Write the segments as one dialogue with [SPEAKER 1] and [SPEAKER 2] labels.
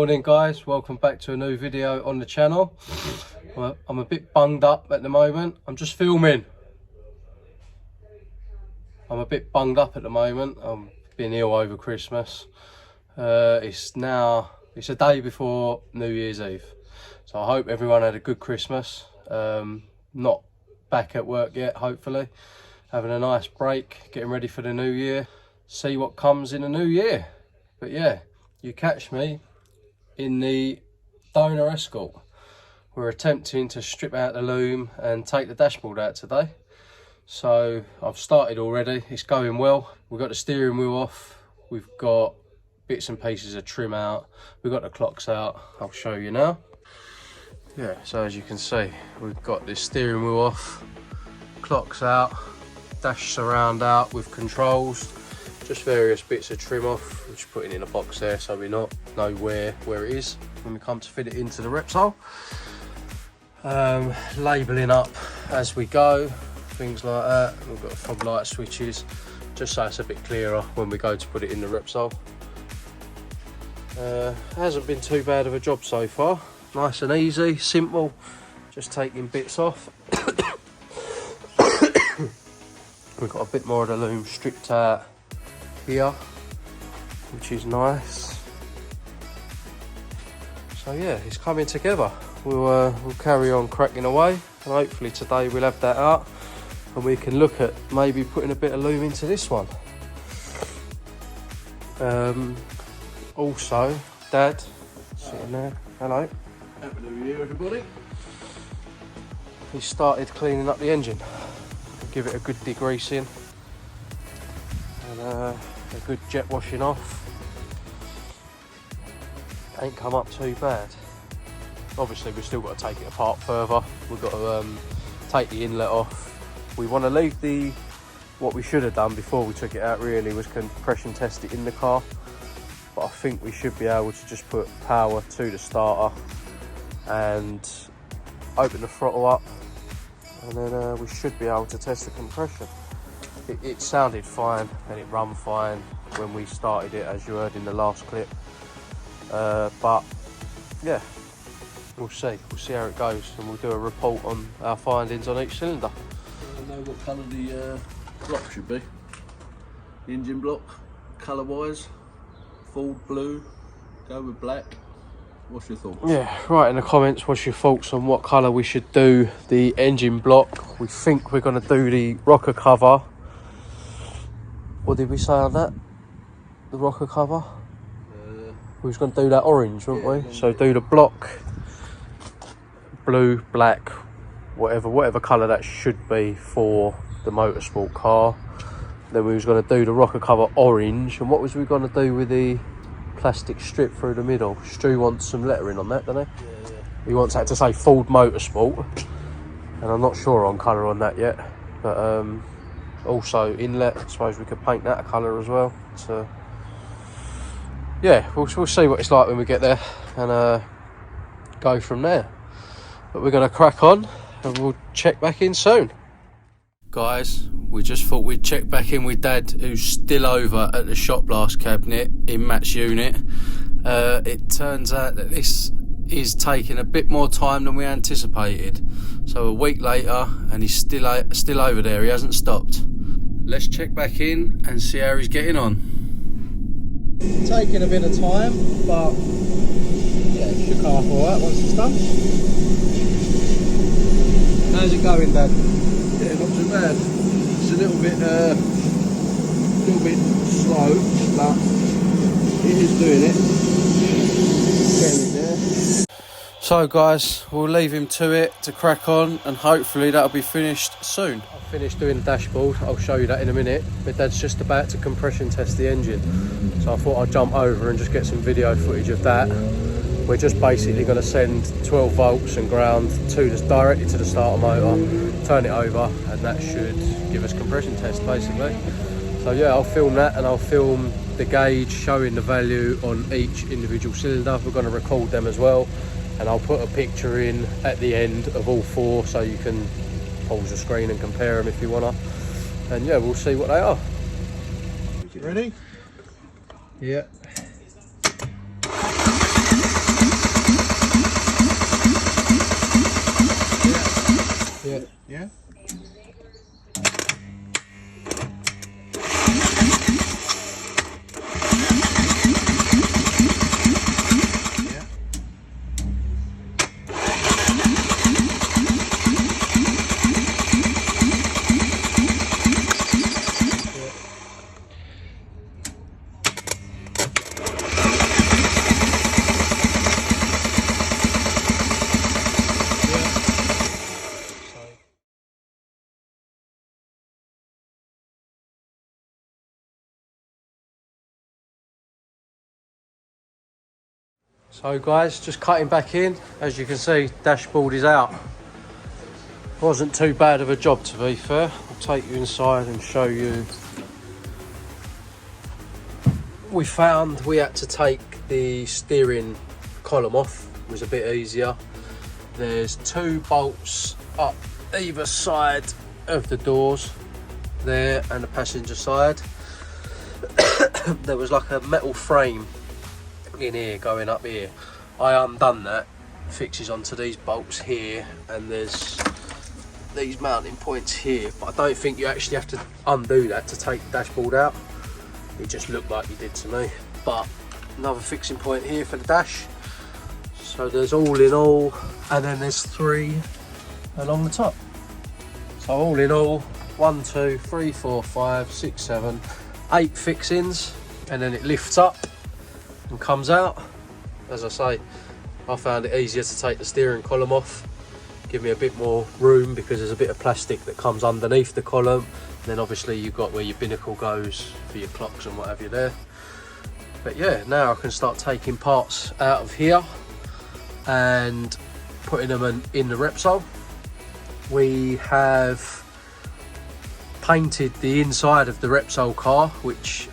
[SPEAKER 1] Morning guys, welcome back to a new video on the channel. Well, I'm a bit bunged up at the moment. I'm just filming. I'm a bit bunged up at the moment. I've been ill over Christmas. It's a day before New Year's Eve. So I hope everyone had a good Christmas. Not back at work yet, hopefully. Having a nice break, getting ready for the new year. See what comes in the new year. But yeah, you catch me in the donor Escort. We're attempting to strip out the loom and take the dashboard out today. So I've started already, it's going well. We've got the steering wheel off, we've got bits and pieces of trim out, we've got the clocks out. I'll show you now. Yeah, so as you can see, we've got the steering wheel off, clocks out, dash surround out with controls, just various bits of trim off. We're just putting in a box there so we know where it is when we come to fit it into the Repsol. Labelling up as we go, things like that. We've got fog light switches, just so it's a bit clearer when we go to put it in the Repsol. Hasn't been too bad of a job so far. Nice and easy, simple, just taking bits off. We've got a bit more of the loom stripped out here, which is nice. So yeah, it's coming together. We'll carry on cracking away, and hopefully today we'll have that out and we can look at maybe putting a bit of loom into this one. Also, Dad sitting there. Hello.
[SPEAKER 2] Happy New Year, everybody.
[SPEAKER 1] He started cleaning up the engine. Give it a good degreasing and a good jet washing off. Ain't come up too bad. Obviously we've still got to take it apart further. We've got to take the inlet off. We want to leave what we should have done before we took it out really was compression test it in the car, but I think we should be able to just put power to the starter and open the throttle up, and then we should be able to test the compression. It sounded fine and it ran fine when we started it, as you heard in the last clip, but yeah, we'll see how it goes, and we'll do a report on our findings on each cylinder.
[SPEAKER 2] I know what colour the block should be. The engine block, colour wise, full blue, go with black. What's your thoughts?
[SPEAKER 1] Yeah, write in the comments what's your thoughts on what colour we should do the engine block. We think we're going to do the rocker cover. What did we say on that? The rocker cover? We was going to do that orange, weren't we? So do the block, blue, black, whatever colour that should be for the motorsport car. Then we was going to do the rocker cover orange. And what was we going to do with the plastic strip through the middle? Stu wants some lettering on that, doesn't he?
[SPEAKER 2] Yeah.
[SPEAKER 1] He wants that to say Ford Motorsport, and I'm not sure on colour on that yet. But also inlet, I suppose we could paint that a colour as well. So yeah, we'll see what it's like when we get there and go from there. But we're going to crack on and we'll check back in soon. Guys, we just thought we'd check back in with Dad, who's still over at the shop blast cabinet in Matt's unit. It turns out that this is taking a bit more time than we anticipated. So a week later and he's still over there, he hasn't stopped. Let's check back in and see how he's getting on. Taking a bit of time, but yeah, it should come up alright once it's done. How's it going, Dad?
[SPEAKER 2] Yeah, not too bad. It's a little bit slow, but it is doing it. Getting it there.
[SPEAKER 1] So guys, we'll leave him to it to crack on, and hopefully that'll be finished soon. I've finished doing the dashboard, I'll show you that in a minute, but Dad's just about to compression test the engine. So I thought I'd jump over and just get some video footage of that. We're just basically going to send 12 volts and ground directly to the starter motor, turn it over, and that should give us compression test basically. So yeah, I'll film that, and I'll film the gauge showing the value on each individual cylinder. We're going to record them as well, and I'll put a picture in at the end of all four so you can pause the screen and compare them if you want to. And yeah, we'll see what they are.
[SPEAKER 2] Ready?
[SPEAKER 1] Yeah. So guys, just cutting back in. As you can see, dashboard is out. Wasn't too bad of a job, to be fair. I'll take you inside and show you. We found we had to take the steering column off. It was a bit easier. There's 2 bolts up either side of the doors there and the passenger side. There was like a metal frame in here going up here. I undone that, fixes onto these bolts here, and there's these mounting points here, but I don't think you actually have to undo that to take the dashboard out. It just looked like you did to me. But another fixing point here for the dash. So there's all in all, and then there's 3 along the top. So all in all, 1, 2, 3, 4, 5, 6, 7, 8 fixings, and then it lifts up and comes out. As I say, I found it easier to take the steering column off, give me a bit more room, because there's a bit of plastic that comes underneath the column. And then obviously you've got where your binnacle goes for your clocks and what have you there. But yeah, now I can start taking parts out of here and putting them in the Repsol. We have painted the inside of the Repsol car, which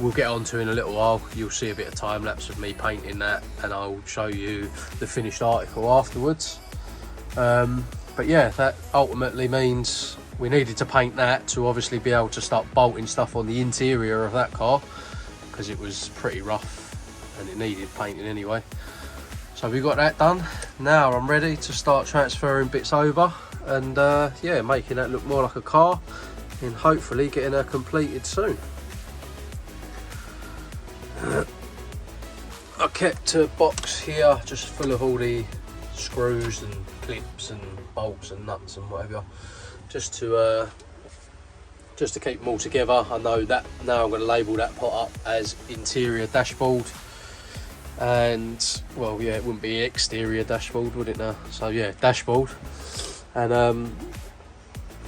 [SPEAKER 1] we'll get onto in a little while. You'll see a bit of time lapse of me painting that, and I'll show you the finished article afterwards. But yeah, that ultimately means we needed to paint that to obviously be able to start bolting stuff on the interior of that car, because it was pretty rough and it needed painting anyway. So we got that done. Now I'm ready to start transferring bits over and yeah, making that look more like a car, and hopefully getting her completed soon. I kept a box here just full of all the screws and clips and bolts and nuts and whatever, just to keep them all together. I know that now I'm going to label that pot up as interior dashboard, and well, yeah, it wouldn't be exterior dashboard, would it now? So yeah, dashboard, and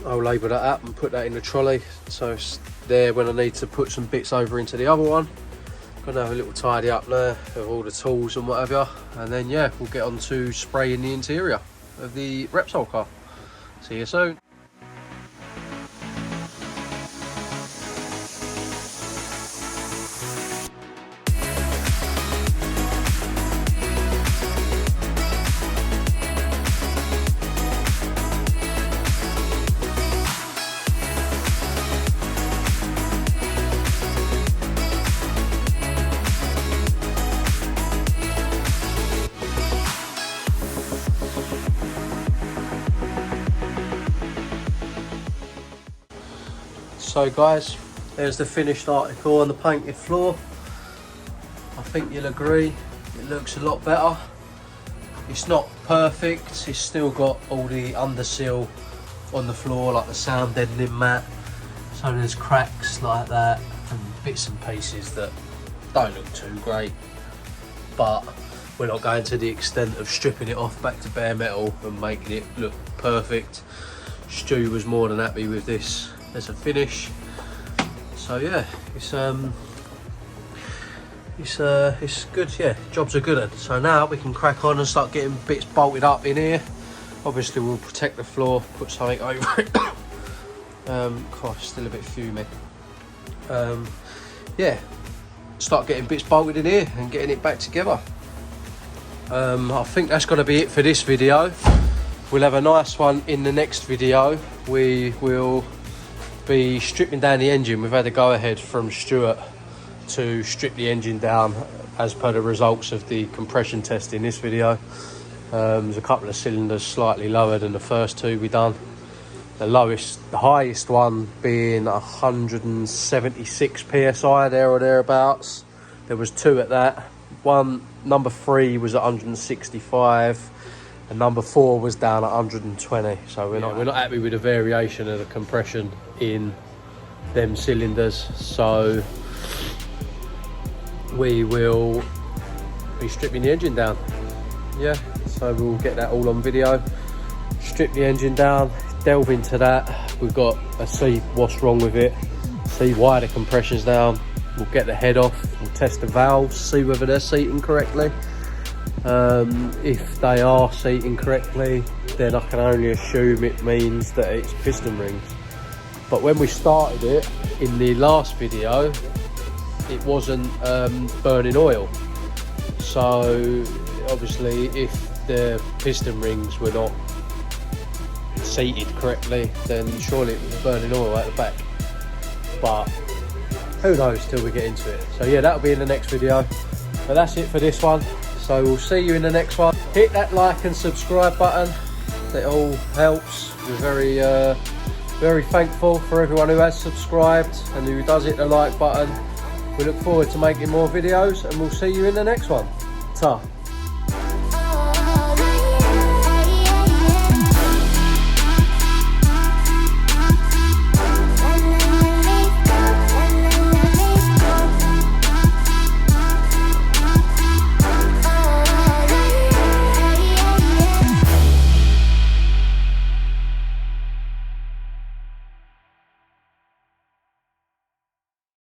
[SPEAKER 1] I'll label that up and put that in the trolley, so it's there when I need to put some bits over into the other one. Gonna have a little tidy up there of all the tools and whatever, and then yeah, we'll get on to spraying the interior of the Repsol car. See you soon. So guys, there's the finished article on the painted floor. I think you'll agree, it looks a lot better. It's not perfect, it's still got all the underseal on the floor, like the sound deadening mat. So there's cracks like that and bits and pieces that don't look too great. But we're not going to the extent of stripping it off back to bare metal and making it look perfect. Stu was more than happy with this as a finish. So yeah, it's good. Yeah, job's a good one. So now we can crack on and start getting bits bolted up in here. Obviously we'll protect the floor, put something over it. Gosh, still a bit fuming. Yeah, start getting bits bolted in here and getting it back together. I think that's going to be it for this video. We'll have a nice one in the next video. We will be stripping down the engine. We've had a go ahead from Stuart to strip the engine down as per the results of the compression test in this video. There's a couple of cylinders slightly lower than the first 2 we done. The highest one being 176 psi there or thereabouts. There was 2 at that. Number 3 was at 165 and number 4 was down at 120. So we're not happy with the variation of the compression in them cylinders. So we will be stripping the engine down. Yeah, so we'll get that all on video. Strip the engine down, delve into that. We've got to see what's wrong with it, see why the compression's down. We'll get the head off, we'll test the valves, see whether they're seating correctly. If they are seating correctly, then I can only assume it means that it's piston rings. But when we started it in the last video, it wasn't burning oil. So obviously if the piston rings were not seated correctly, then surely it was burning oil out the back. But who knows till we get into it. So yeah, that'll be in the next video. But that's it for this one. So we'll see you in the next one. Hit that like and subscribe button. It all helps. We're very thankful for everyone who has subscribed and who does hit the like button. We look forward to making more videos, and we'll see you in the next one. Ta.